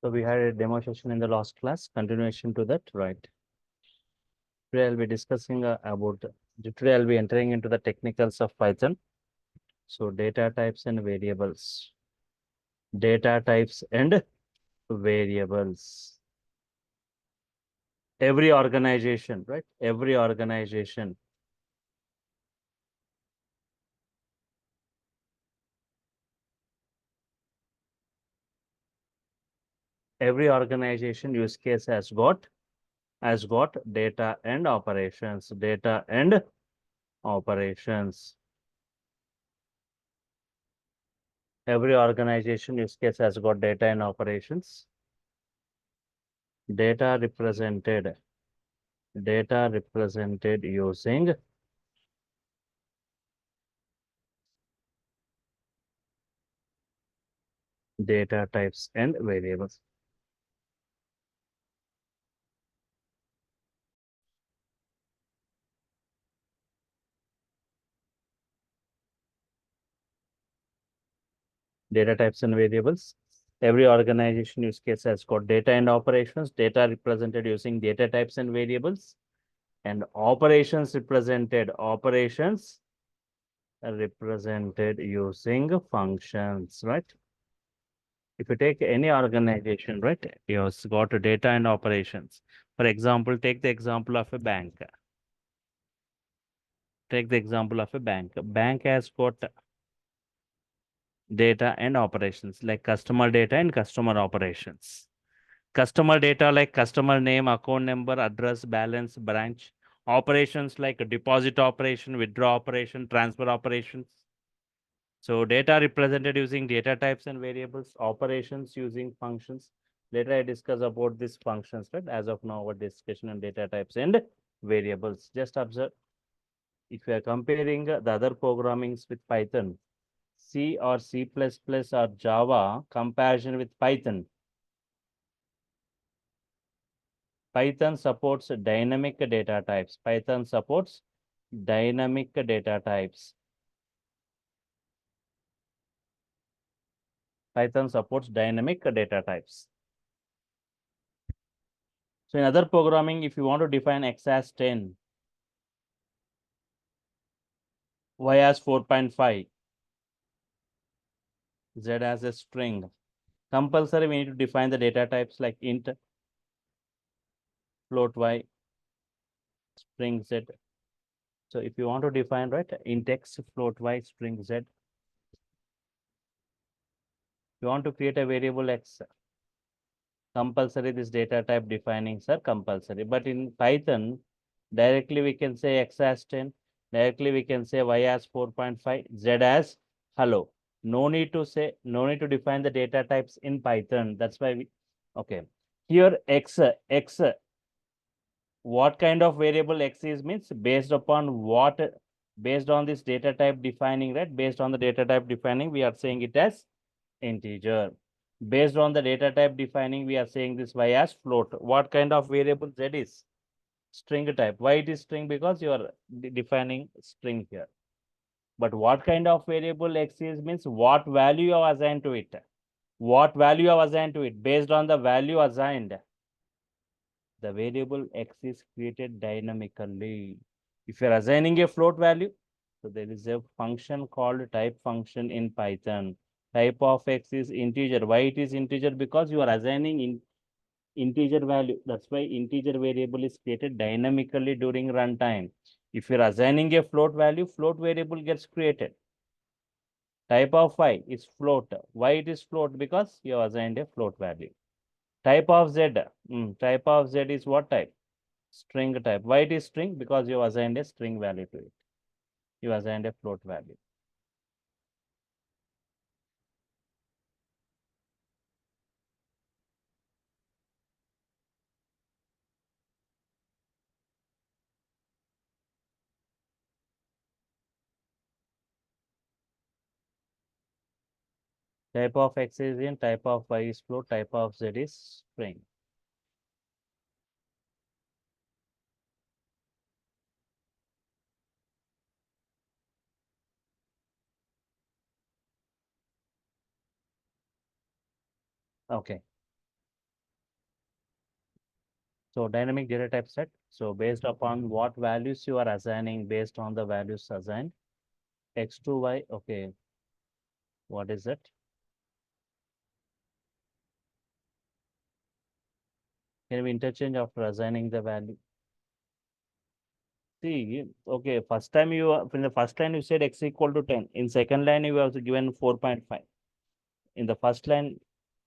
So we had a demo session in the last class, continuation to that, right? Today I'll be discussing today I'll be entering into the technicals of Python. So data types and variables. Data types and variables. Every organization, right? Every organization use case has got data and operations. Data and operations. Every organization use case has got data and operations. Data represented using data types and variables. Data types and variables. Every organization use case has got data and operations, data represented using data types and variables, and operations represented using functions, right? If you take any organization, right, you've got data and operations. For example, take the example of a bank. Take the example of a bank. A bank has got data and operations like customer data and customer operations. Customer data like customer name, account number, address, balance, branch. Operations like deposit operation, withdraw operation, transfer operations. So data represented using data types and variables, operations using functions. Later I discuss about these functions, right? As of now, our discussion on data types and variables. Just observe, if you are comparing the other programmings with Python, C or C++ or Java comparison with Python. Python supports dynamic data types. Python supports dynamic data types. Python supports dynamic data types. So in other programming, if you want to define x as 10, y as 4.5, z as a string, compulsory we need to define the data types like int, float y, string z. So if you want to define, right, int x, float y, string z, you want to create a variable x, compulsory this data type definings are compulsory. But in Python, directly we can say x as 10, directly we can say y as 4.5, z as hello. No need to define the data types in Python. That's why we, okay. Here x, what kind of variable x is means based upon what, based on this data type defining, right? Based on the data type defining, we are saying it as integer. Based on the data type defining, we are saying this y as float. What kind of variable z is? String type. Why it is string? Because you are defining string here. But what kind of variable x is means what value you have assigned to it. What value you have assigned to it. Based on the value assigned, the variable x is created dynamically. If you are assigning a float value, so there is a function called type function in Python. Type of x is integer. Why it is integer? Because you are assigning in integer value. That's why integer variable is created dynamically during runtime. If you're assigning a float value, float variable gets created. Type of y is float. Why it is float? Because you have assigned a float value. Type of z. Type of z is what type? String type. Why it is string? Because you have assigned a string value to it. You assigned a float value. Type of x is in, type of y is float, type of z is string. Okay. So dynamic data type set. So based upon what values you are assigning, based on the values assigned, x to y. Okay, what is it? Can we interchange after assigning the value? See, okay, first time you in the first line you said x equal to 10. In second line you have given 4.5. In the first line,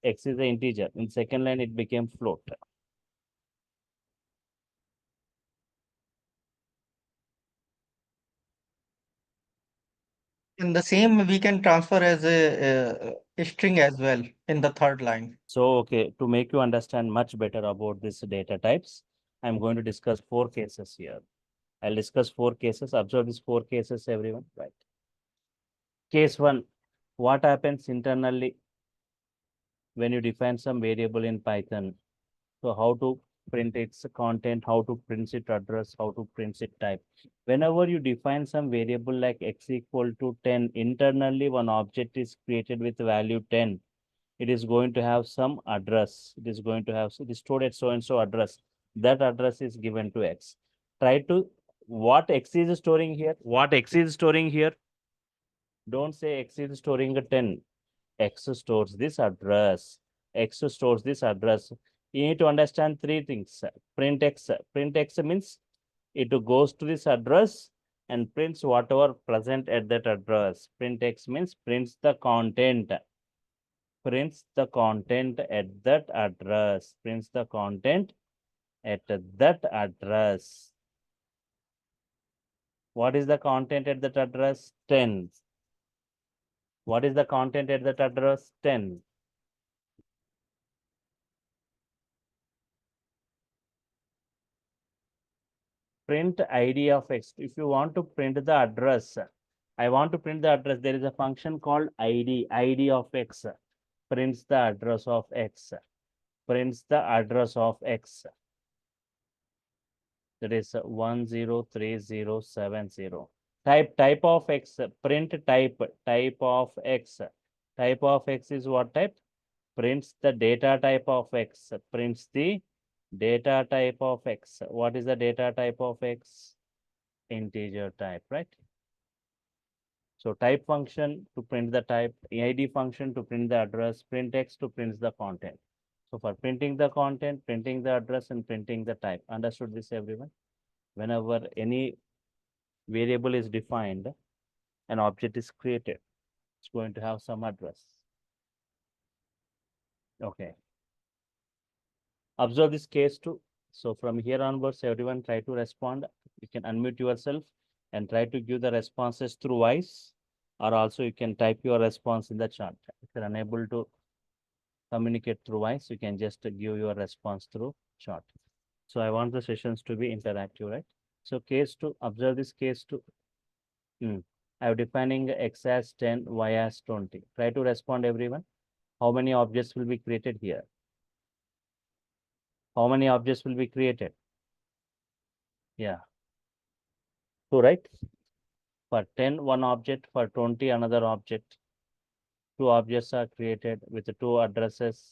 x is the integer. In second line it became float. And the same we can transfer as a string as well in the third line. So, okay, to make you understand much better about this data types, I'm going to discuss 4 cases here. I'll discuss 4 cases. Observe these 4 cases, everyone. Right. Case 1. What happens internally when you define some variable in Python? So how to print its content, how to print its address, how to print its type. Whenever you define some variable like x equal to 10, internally one object is created with value 10. It is going to have some address. It is going to have, so it is stored at so and so address. That address is given to x. Try to, what x is storing here? What x is storing here? Don't say x is storing a 10. X stores this address. X stores this address. You need to understand 3 things. Print x. Print x means it goes to this address and prints whatever present at that address. Print x means prints the content. Prints the content at that address. Prints the content at that address. What is the content at that address? 10. What is the content at that address? 10. Print ID of x. If you want to print the address, I want to print the address. There is a function called ID of x. Prints the address of x. Prints the address of x. That is 103070. Type of x. Print type of x. Type of x is what type? Prints the data type of x. Prints the data type of x. What is the data type of x? Integer type, right? So type function to print the type, ID function to print the address, print x to print the content. So for printing the content, printing the address, and printing the type. Understood this, everyone? Whenever any variable is defined, an object is created. It's going to have some address. Okay. Observe this case too. So from here onwards, everyone try to respond. You can unmute yourself and try to give the responses through voice, or also you can type your response in the chat. If you're unable to communicate through voice, you can just give your response through chat. So I want the sessions to be interactive, right? So case 2, observe this case 2. I am defining x as 10, y as 20. Try to respond, everyone. How many objects will be created here? How many objects will be created? Yeah. 2, right? For 10, one object. For 20, another object. 2 objects are created with 2 addresses.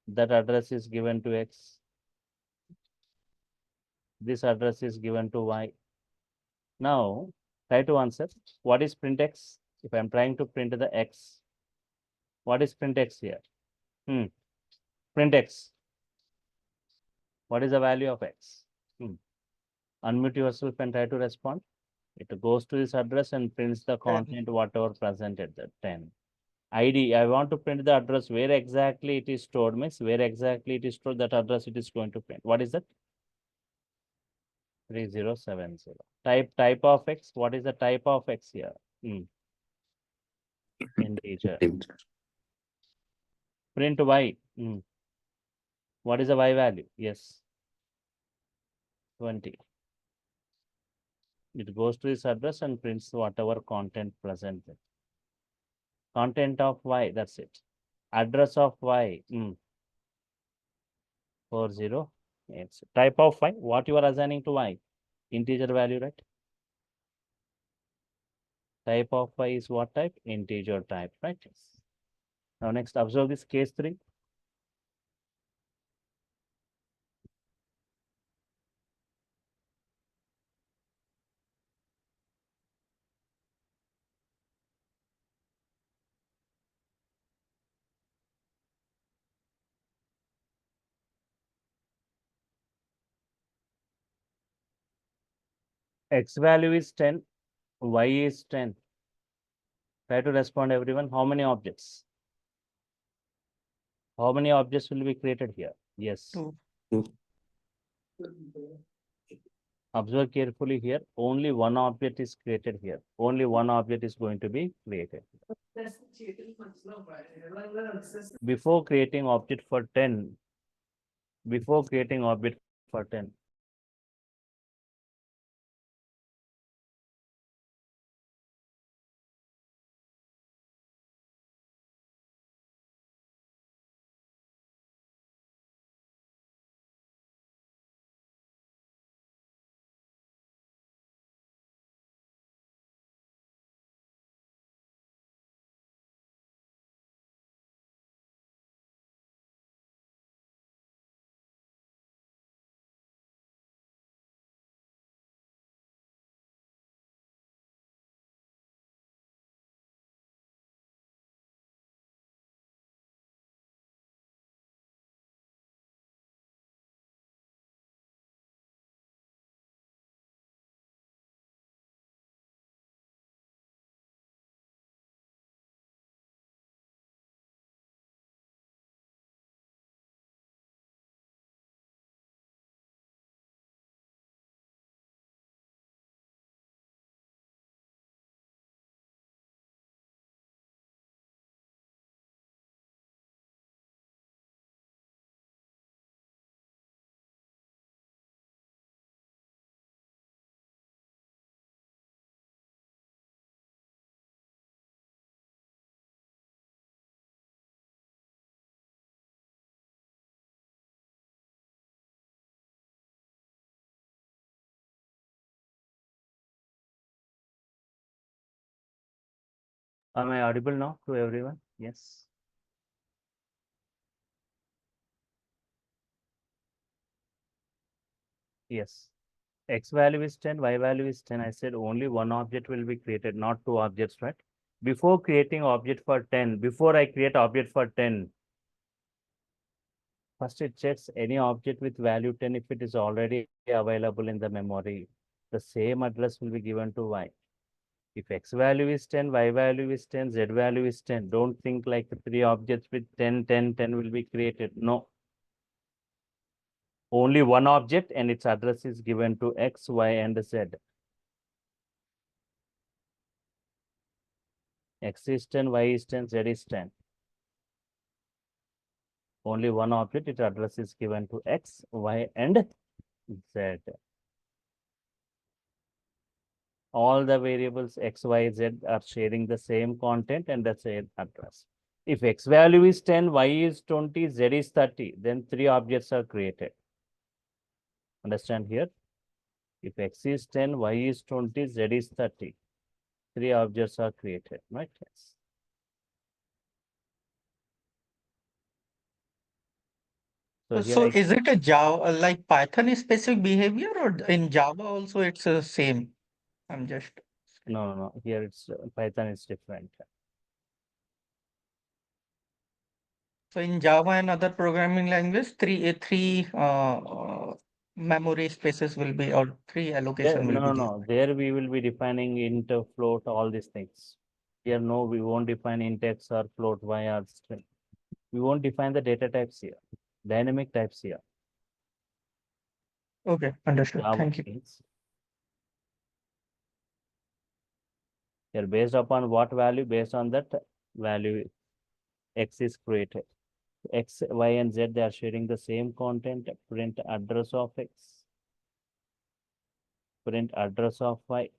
That address is given to x. This address is given to y. Now, try to answer. What is print x? If I'm trying to print the x, what is print x here? Print x. What is the value of x? Unmute yourself and try to respond. It goes to this address and prints the content whatever present at the 10. ID, I want to print the address where exactly it is stored, means where exactly it is stored, that address it is going to print. What is that? 3070. Type of x. What is the type of x here? Integer. Print y. What is the y value? Yes. 20. It goes to this address and prints whatever content present. Content of y, that's it. Address of y. 40. Type of y. What you are assigning to y? Integer value, right? Type of y is what type? Integer type, right? Now next, observe this case 3. X value is 10, Y is 10. Try to respond, everyone. How many objects? How many objects will be created here? Yes. 2. Observe carefully here. Only one object is created here. Only one object is going to be created. Before creating object for 10, before creating object for 10, am I audible now to everyone? Yes. Yes. X value is 10, Y value is 10. I said only one object will be created, not two objects, right? Before creating object for 10, before I create object for 10, first it checks any object with value 10 if it is already available in the memory. The same address will be given to Y. If X value is 10, Y value is 10, Z value is 10. Don't think like three objects with 10, 10, 10 will be created. No. Only one object and its address is given to X, Y, and Z. X is 10, Y is 10, Z is 10. Only one object, its address is given to X, Y, and Z. All the variables X, Y, Z are sharing the same content and the same address. If X value is 10, Y is 20, Z is 30, then three objects are created. Understand here? If X is 10, Y is 20, Z is 30, three objects are created, right? Yes. So here So is it a Java, like Python specific behavior, or in Java also it's the same? I'm just, no. Here it's Python is different. so in Java and other programming language, three memory spaces will be, or three allocation will be there. No. There we will be defining int, float, all these things. Here, no, we won't define int x or float y or string. We won't define the data types here, dynamic types here. Okay, understood. Java Thank you. is here based upon what value, based on that value, x is created. X, Y, and Z, they are sharing the same content. Print address of X, print address of Y,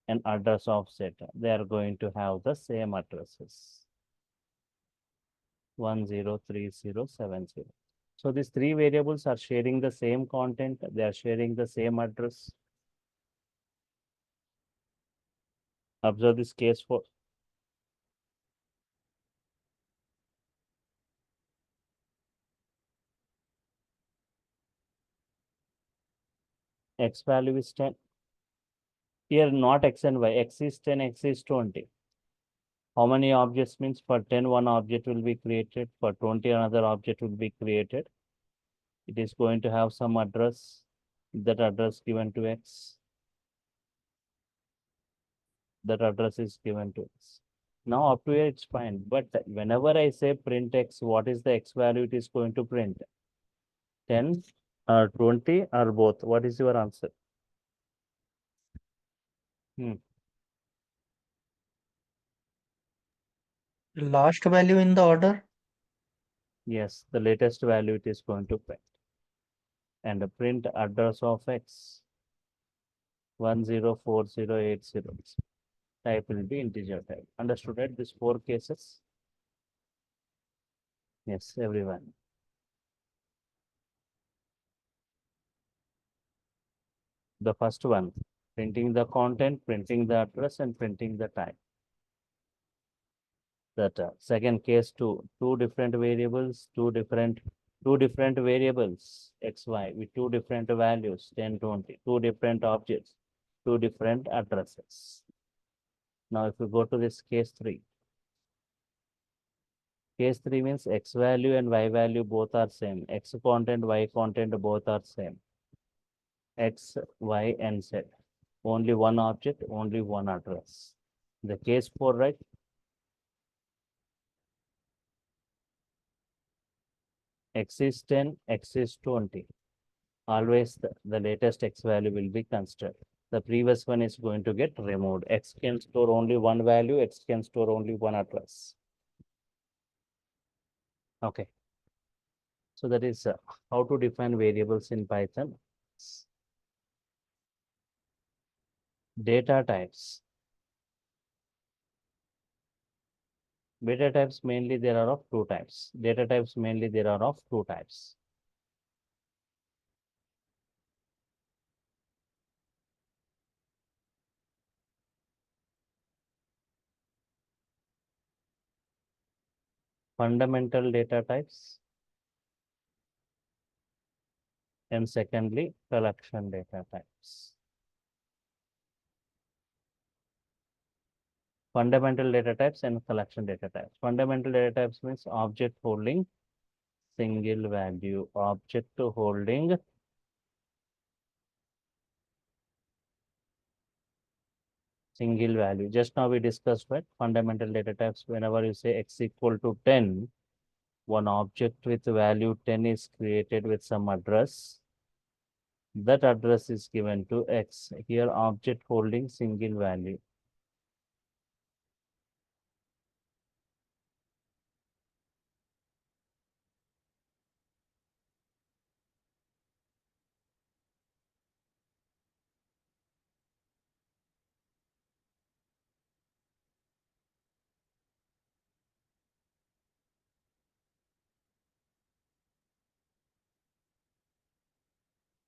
and address of Z. They are going to have the same addresses. 103070. So these three variables are sharing the same content. They are sharing the same address. Observe this case for X value is 10. Here not X and Y. X is 10, X is 20. How many objects means for 10, one object will be created. For 20, another object will be created. It is going to have some address. that address given to X. That address is given to X. Now up to here it's fine. But whenever I say print X, what is the X value it is going to print? 10 or 20 or both? What is your answer? Last value in the order. Yes, the latest value it is going to print. And the print address of X 104080. Type will be integer type. Understood, right? These 4 cases. Yes, everyone. The first one, printing the content, printing the address, and printing the type. That second case, two different variables, two different variables X, Y with two different values 10, 20, two different objects, two different addresses. Now, if you go to this case 3, case 3 means X value and Y value both are same. X content, Y content both are same. X, Y, and Z. Only one object, only one address. The case 4, right? X is 10, X is 20. Always the latest X value will be considered. The previous one is going to get removed. X can store only one value, X can store only one address. Okay. So that is how to define variables in Python. Data types. Data types mainly there are of two types. Data types mainly there are of two types. Fundamental data types. And secondly, collection data types. Fundamental data types and collection data types. Fundamental data types means object holding single value, object holding single value. Just now we discussed, right? Fundamental data types, whenever you say X equal to 10, one object with value 10 is created with some address. That address is given to X. Here object holding single value.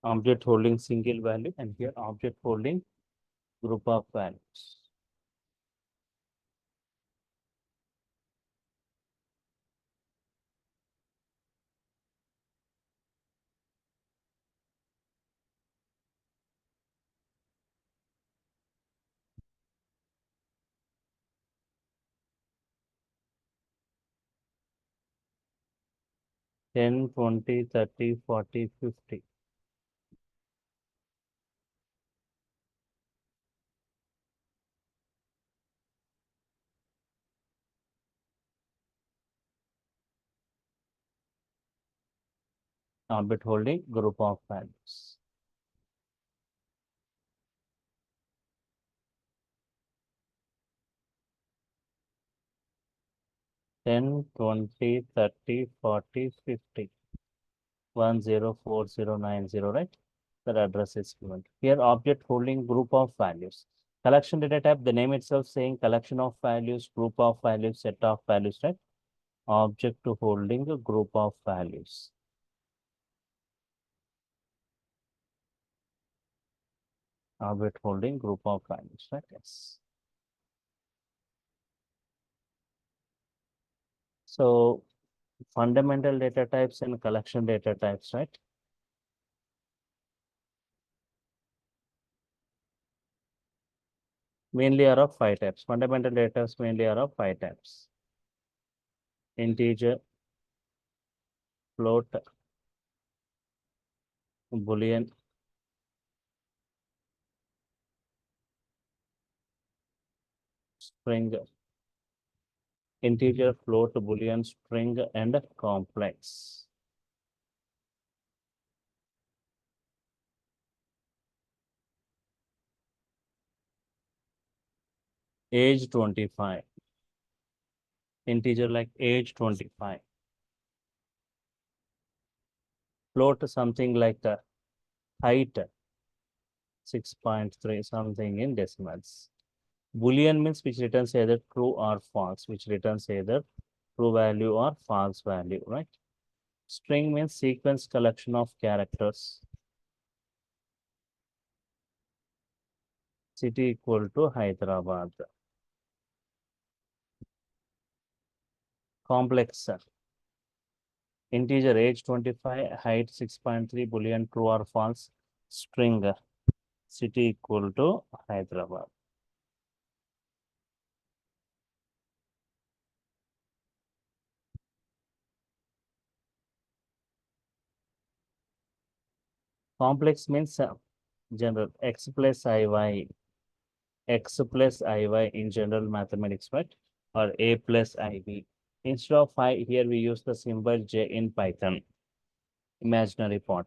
Object holding single value, and here object holding group of values. Ten, 20, 30, 40, 50. Object holding group of values. Ten, 20, 30, 40, 50. 104090, right? That address is given. Here, object holding group of values. Collection data type, the name itself saying collection of values, group of values, set of values, right? Object to holding a group of values. Object holding group of values, right? Yes. So, fundamental data types and collection data types, right? Mainly are of 5 types. Fundamental data types mainly are of 5 types. Integer, float, Boolean, string, integer, float, boolean, string, and complex. Age 25. Integer like age 25. Float something like the height 6.3, something in decimals. Boolean means which returns either true or false, which returns either true value or false value, right? String means sequence collection of characters. City equal to Hyderabad. Complex. Integer age 25, height 6.3, boolean true or false. String city equal to Hyderabad. Complex means general x plus iy, x plus iy in general mathematics, right? Or a plus ib. Instead of I, here we use the symbol j in Python, imaginary part.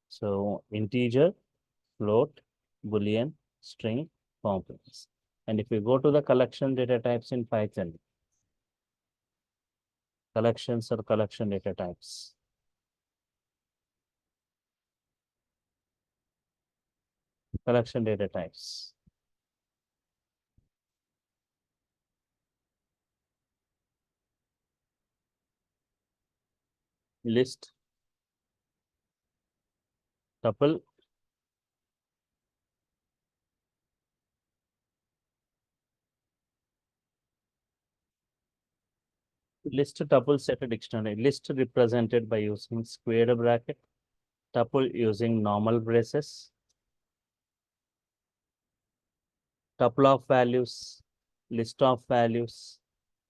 So integer, float, boolean, string, complex. And if we go to the collection data types in Python, collections or collection data types. Collection data types. List, tuple, list, tuple, set, dictionary. List represented by using square bracket, tuple using normal braces, tuple of values, list of values,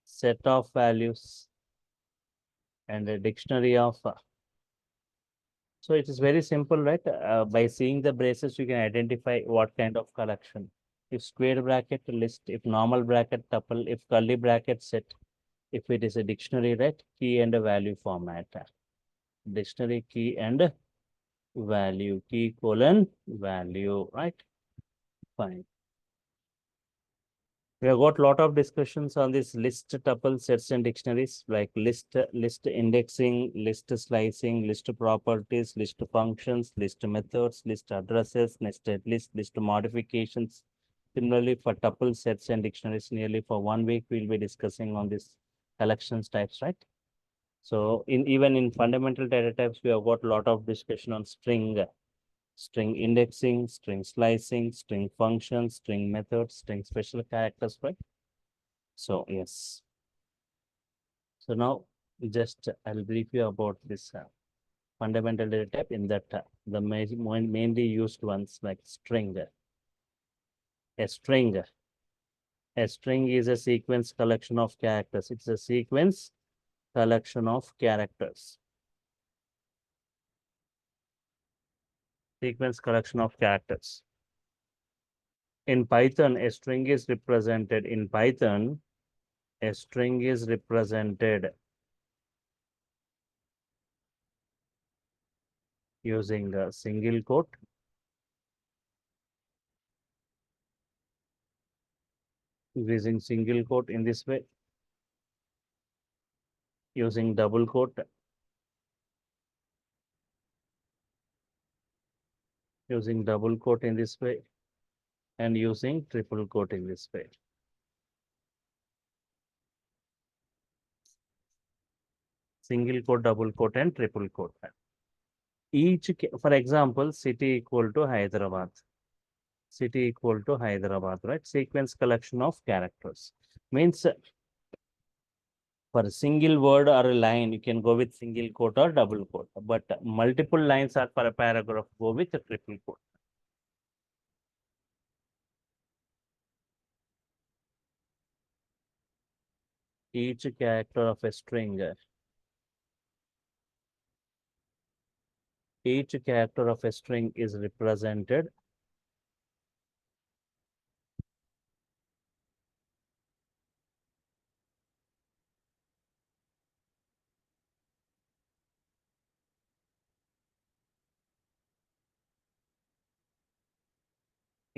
set of values, and a dictionary of. So it is very simple, right? By seeing the braces, you can identify what kind of collection. If square bracket list, if normal bracket tuple, if curly bracket set, if it is a dictionary, right? Key and a value format. Dictionary key and value, key colon value, right? Fine. We have got a lot of discussions on this list, tuple, sets, and dictionaries like list indexing, list slicing, list properties, list functions, list methods, list addresses, nested list modifications. Similarly, for tuple, sets, and dictionaries, nearly for 1 week, we'll be discussing on this collections types, right? So even in fundamental data types, we have got a lot of discussion on string indexing, string slicing, string functions, string methods, string special characters, right? So yes. So now just I'll brief you about this fundamental data type in that the mainly used ones like string. A string. A string is a sequence collection of characters. It's a sequence collection of characters. Sequence collection of characters. In Python, a string is represented in Python. A string is represented using a single quote, using single quote in this way, using double quote, using double quote in this way, and using triple quote in this way. Single quote, double quote, and triple quote. Each, for example, city equal to Hyderabad. City equal to Hyderabad, right? Sequence collection of characters. Means for a single word or a line, you can go with single quote or double quote. But multiple lines are for a paragraph, go with a triple quote. Each character of a string, each character of a string is represented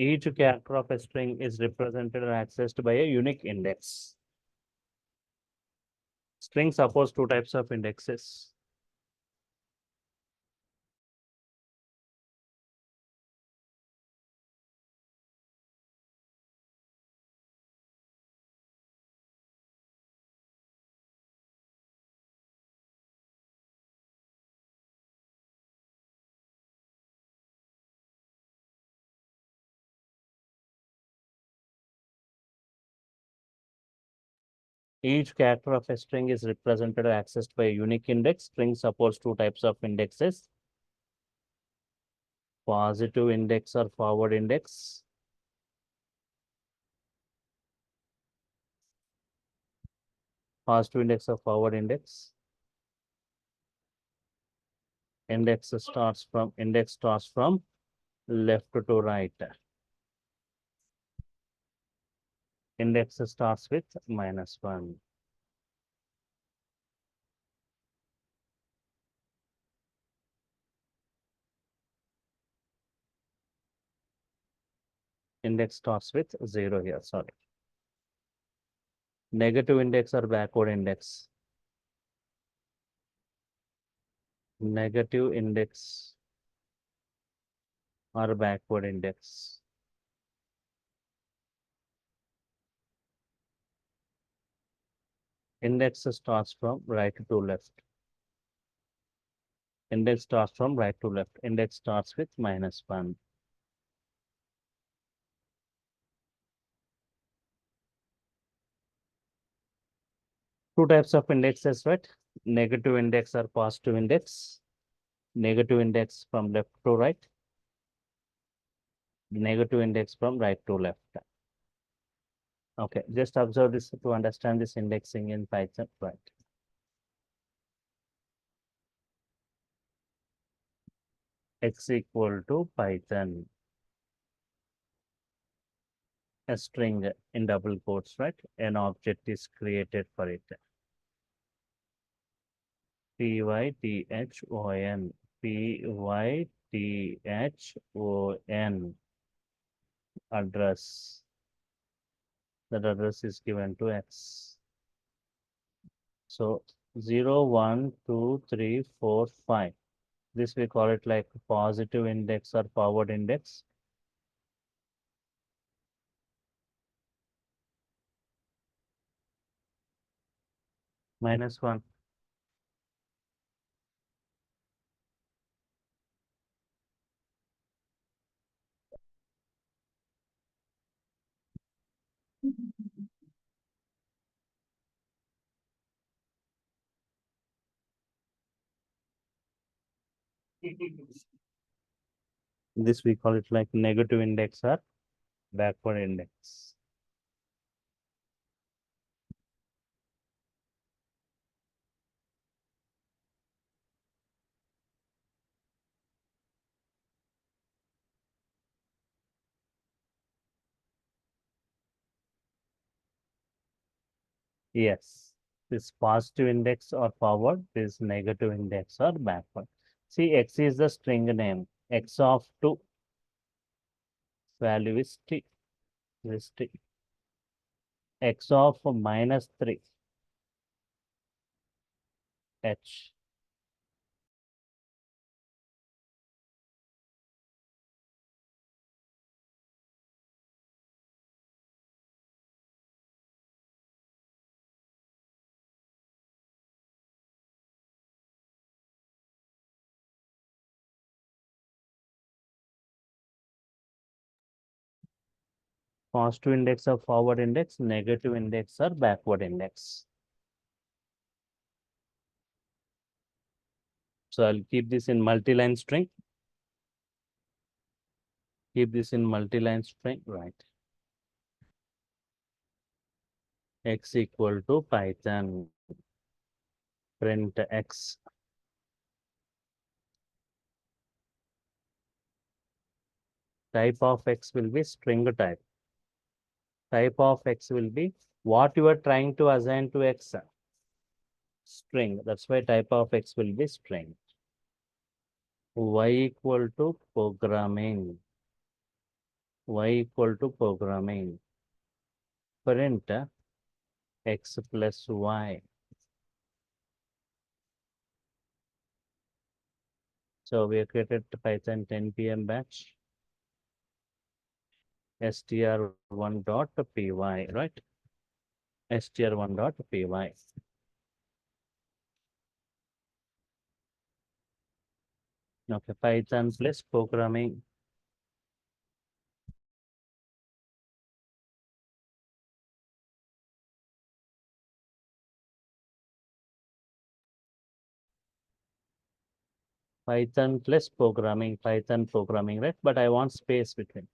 Each character of a string is represented or accessed by a unique index. String supports two types of indexes. Each character of a string is represented or accessed by a unique index. String supports two types of indexes. Positive index or forward index. Positive index or forward index. Index starts from left to right. Index starts with -1. Index starts with 0 here, sorry. Negative index or backward index. Negative index or backward index. Index starts from right to left. Index starts from right to left. Index starts with -1. Two types of indexes, right? Negative index or positive index. Negative index from left to right. Negative index from right to left. Okay, just observe this to understand this indexing in Python, right? X equal to Python. A string in double quotes, right? An object is created for it. Python. Python address. That address is given to X. So 0, 1, 2, 3, 4, 5. This we call it like positive index or forward index. -1. This we call it like negative index or backward index. Yes, this positive index or forward, this negative index or backward. See, X is the string name. X of 2 value is T. This T. X of -3 H. Positive index or forward index, negative index or backward index. So I'll keep this in multi-line string. Keep this in multi-line string, right? X equal to Python. Print X. Type of X will be string type. Type of X will be what you are trying to assign to X. String. That's why type of X will be string. Y equal to programming. y equal to programming. Print x plus y. So we have created Python 10 p.m. batch. str1.py, right? str1.py. Okay, Python plus programming. Python plus programming, Python programming, right? But I want space between.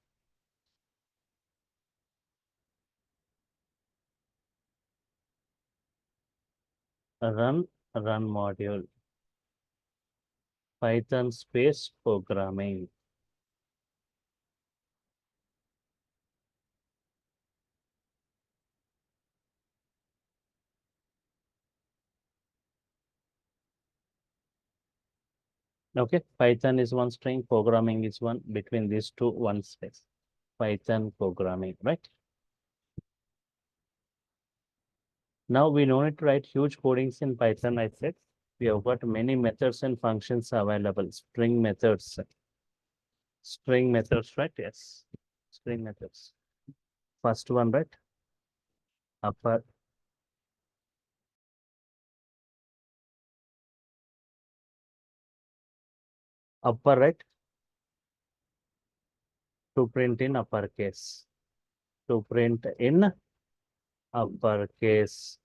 Run module. Python space programming. Okay, Python is one string, programming is one, between these two, one space. Python programming, right? Now we don't need to write huge codings in Python, I said. We have got many methods and functions available. String methods. String methods, right? Yes. String methods. First one, right? Upper. Upper, right? To print in uppercase. To print in uppercase.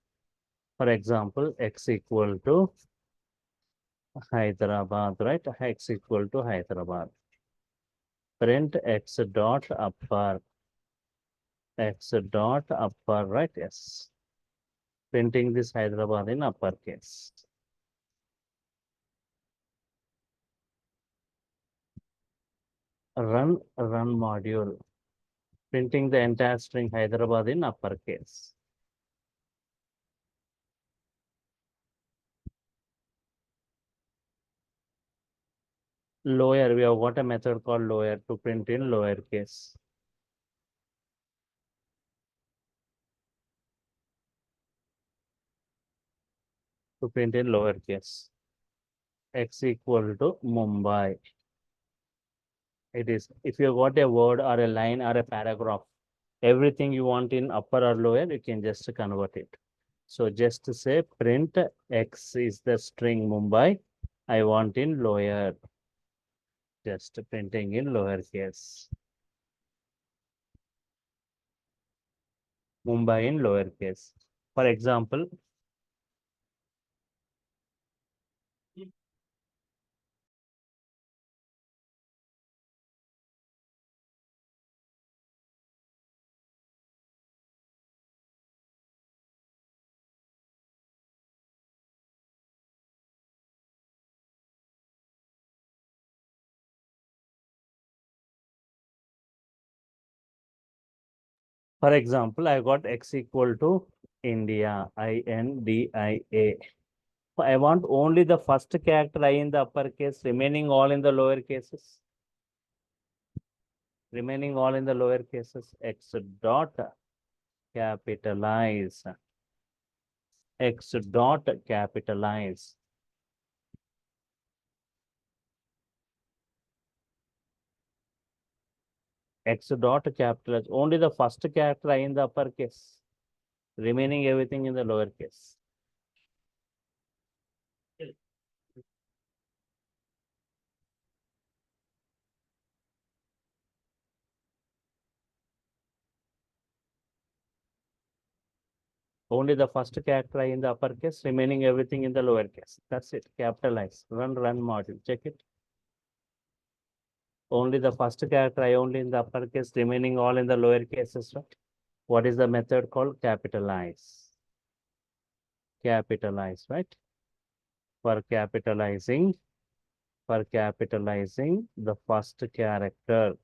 For example, x equal to Hyderabad, right? X equal to Hyderabad. Print x dot upper. X dot upper, right? Yes. Printing this Hyderabad in uppercase. Run module. Printing the entire string Hyderabad in uppercase. Lower, we have got a method called lower to print in lowercase. To print in lowercase. X equal to Mumbai. It is, if you got a word or a line or a paragraph, everything you want in upper or lower, you can just convert it. So just to say print X is the string Mumbai. I want in lower. Just printing in lowercase. Mumbai in lowercase. For example, I got X equal to India, INDIA. I want only the first character I in the uppercase, remaining all in the lower cases. Remaining all in the lower cases. X dot capitalize. X dot capitalize. X dot capitalize. Only the first character I in the uppercase. Remaining everything in the lower case. Only the first character I in the uppercase, remaining everything in the lower case. That's it. Capitalize. Run module. Check it. Only the first character I only in the uppercase, remaining all in the lower cases, right? What is the method called? Capitalize. Capitalize, right? For capitalizing the first character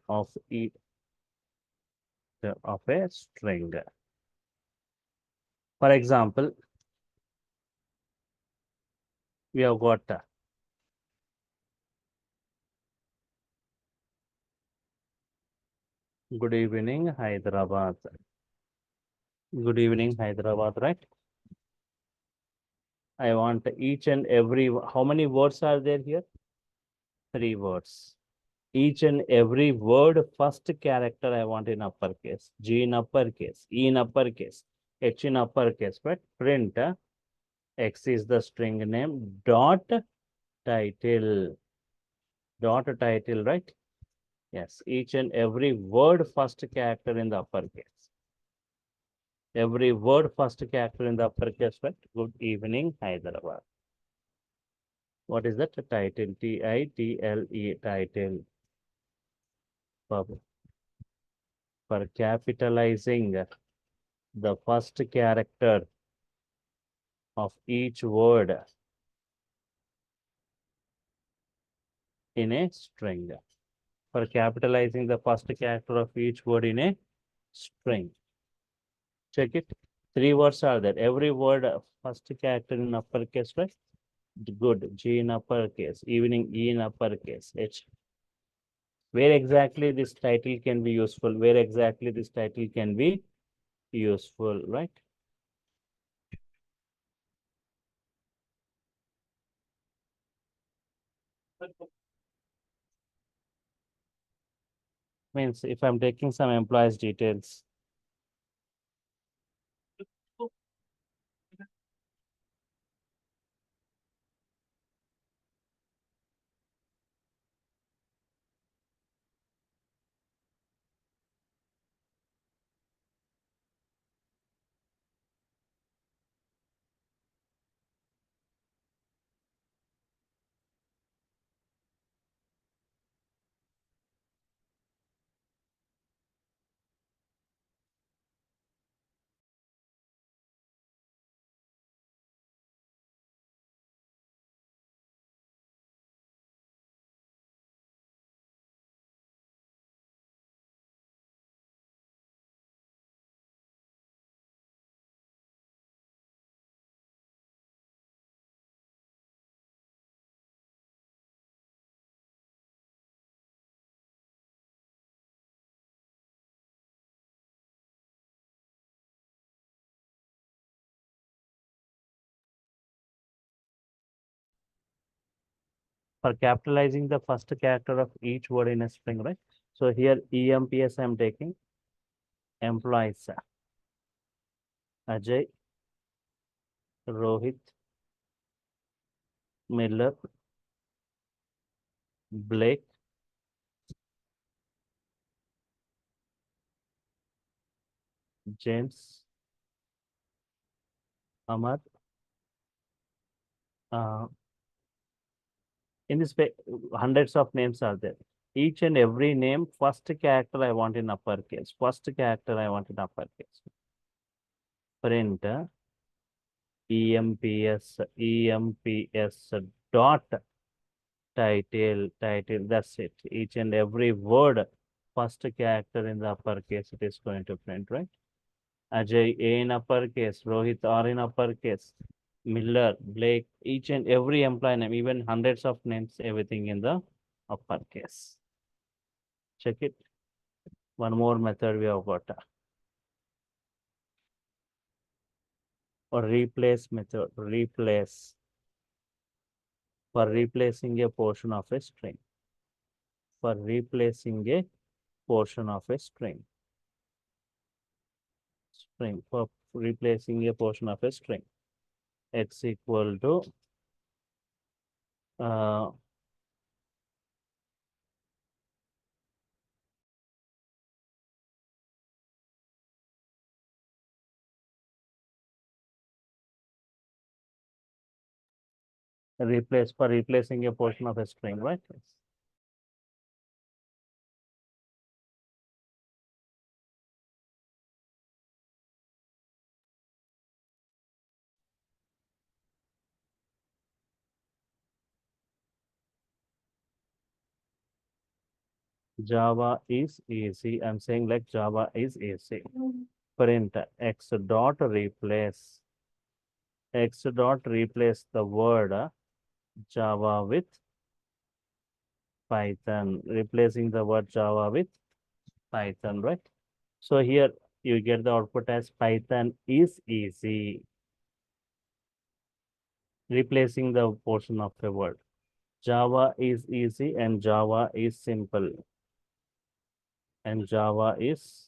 of each of a string. For example, we have got Good evening, Hyderabad. Good evening, Hyderabad, right? I want each and every, how many words are there here? 3 words. Each and every word, first character I want in uppercase, G in uppercase, E in uppercase, H in uppercase, right? Print, X is the string name, dot title, right? Yes, each and every word, first character in the uppercase. Every word, first character in the uppercase, right? Good evening, Hyderabad. What is that? Title, T-I-T-L-E, title. For capitalizing the first character of each word in a string. For capitalizing the first character of each word in a string. Check it. 3 words are there. Every word, first character in uppercase, right? Good. G in uppercase. Evening, E in uppercase. H. Where exactly this title can be useful? Where exactly this title can be useful, right? Means if I'm taking some employees details, for capitalizing the first character of each word in a string, right? So here EMPS I'm taking employees Ajay, Rohit, Miller, Blake, James, Amar. Uh, in this way, hundreds of names are there. Each and every name, first character I want in uppercase. First character I want in uppercase. Print EMPS dot title. That's it. Each and every word, first character in the uppercase, it is going to print, right? Ajay A in uppercase, Rohit R in uppercase, Miller, Blake, each and every employee name, even hundreds of names, everything in the uppercase. Check it. One more method we have got. Or replace method. Replace. For replacing a portion of a string. For replacing a portion of a string. For replacing a portion of a string. X equal to replace for replacing a portion of a string, right? Java is easy. I'm saying like Java is easy. Print X dot replace. X dot replace the word Java with Python. Replacing the word Java with Python, right? So here you get the output as Python is easy, replacing the portion of a word. Java is easy and Java is simple. And Java is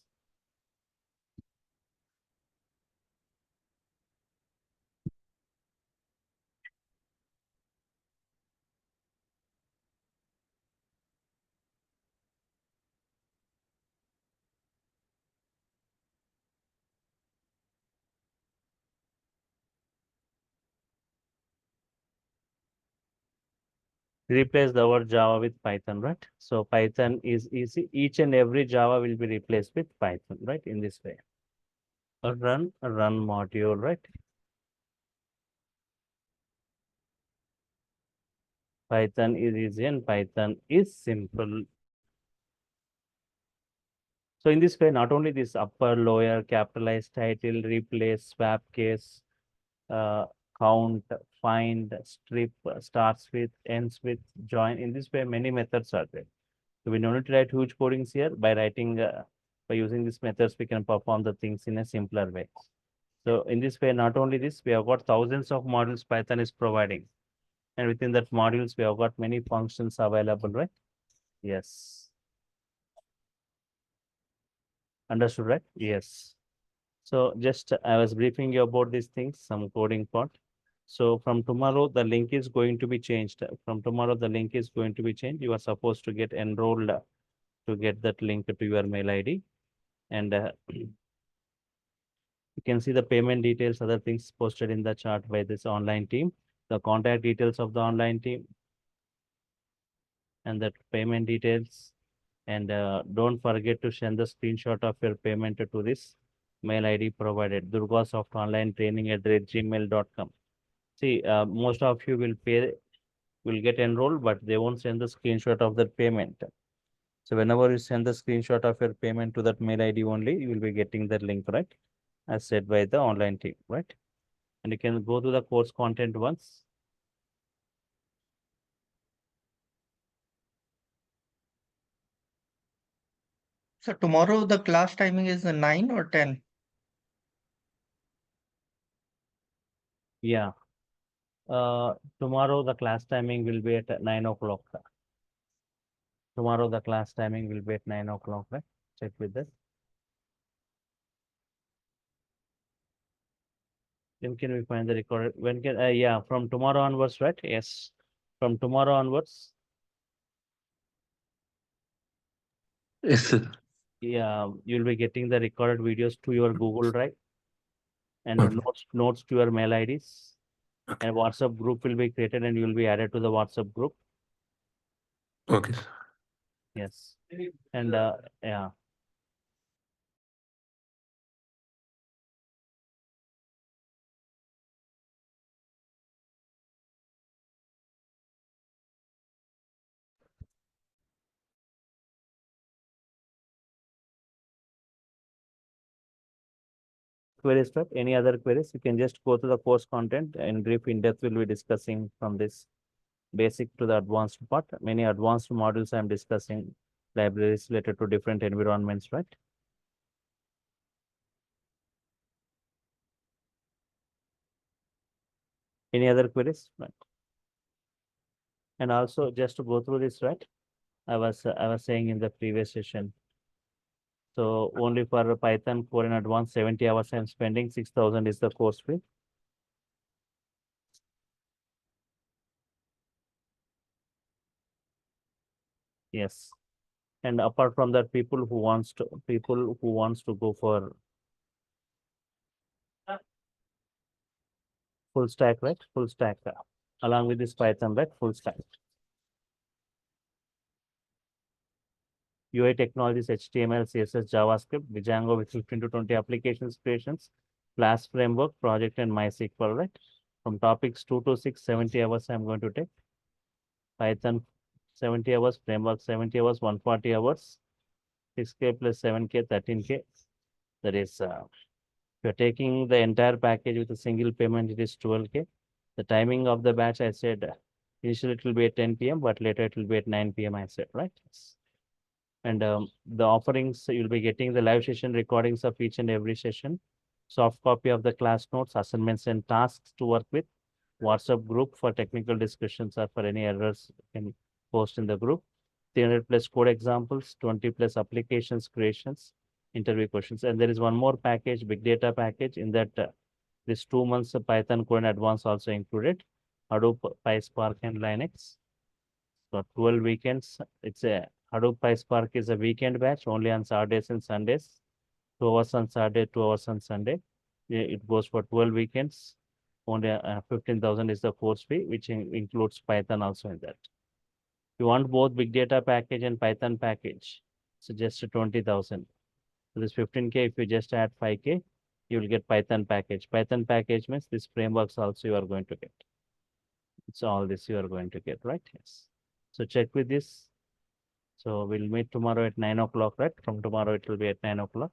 replace the word Java with Python, right? So Python is easy. Each and every Java will be replaced with Python, right? In this way. A run module, right? Python is easy and Python is simple. So in this way, not only this upper, lower, capitalized title, replace, swap case, uh, count, find, strip, starts with, ends with, join. In this way, many methods are there. So we don't need to write huge codings here. By using these methods, we can perform the things in a simpler way. So in this way, not only this, we have got thousands of modules Python is providing. And within that modules, we have got many functions available, right? Yes. Understood, right? Yes. So just I was briefing you about these things, some coding part. So from tomorrow, the link is going to be changed. From tomorrow, the link is going to be changed. You are supposed to get enrolled to get that link to your mail ID. And you can see the payment details, other things posted in the chart by this online team, the contact details of the online team, and the payment details. And don't forget to send the screenshot of your payment to this mail ID provided, durgasoftonlinetraining@gmail.com. See, most of you will get enrolled, but they won't send the screenshot of their payment. So whenever you send the screenshot of your payment to that mail ID only, you will be getting that link, right? As said by the online team, right? And you can go to the course content once. So tomorrow the class timing is 9 or 10? Yeah. Tomorrow the class timing will be at 9 o'clock. Tomorrow the class timing will be at 9 o'clock, right? Check with this. When can we find the recorded? When can, yeah, from tomorrow onwards, right? Yes. From tomorrow onwards. Yes, sir. Yeah, you'll be getting the recorded videos to your Google Drive and Okay. notes to your mail IDs. Okay. And WhatsApp group will be created and you'll be added to the WhatsApp group. Okay. Yes. And yeah. Queries, right? Any other queries? You can just go to the course content and brief in depth we'll be discussing from this basic to the advanced part. Many advanced modules I'm discussing, libraries related to different environments, right? Any other queries? Right. And also just to go through this, right? I was saying in the previous session. So only for Python core in advanced 70 hours I'm spending, 6,000 is the course fee. Yes. And apart from that, people who wants to go for full stack, right? Full stack along with this Python, right? Full stack. UI technologies, HTML, CSS, JavaScript, Django with 15 to 20 applications creations, Flash framework, project, and MySQL, right? From topics 2 to 6, 70 hours I'm going to take. Python 70 hours, framework 70 hours, 140 hours, 6K plus 7K, 13K. That is, if you're taking the entire package with a single payment, it is 12K. The timing of the batch, I said, initially it will be at 10 p.m., but later it will be at 9 p.m., I said, right? And the offerings, you'll be getting the live session recordings of each and every session, soft copy of the class notes, assignments and tasks to work with, WhatsApp group for technical discussions or for any errors you can post in the group, 300 plus code examples, 20 plus applications creations, interview questions. And there is one more package, big data package, in that this 2 months of Python Code in advance also included, Hadoop, PySpark and Linux. So 12 weekends. It's a Hadoop PySpark is a weekend batch only on Saturdays and Sundays. 2 hours on Saturday, 2 hours on Sunday. It goes for 12 weekends. Only 15,000 is the course fee, which includes Python also in that. You want both big data package and Python package, so just 20,000. So this 15K, if you just add 5K, you will get Python package. Python package means this frameworks also you are going to get. It's all this you are going to get, right? Yes. So check with this. So we'll meet tomorrow at 9 o'clock, right? From tomorrow it will be at 9 o'clock.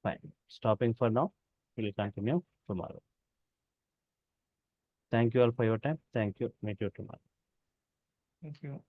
Fine. Stopping for now. We'll continue tomorrow. Thank you all for your time. Thank you. Meet you tomorrow. Thank you.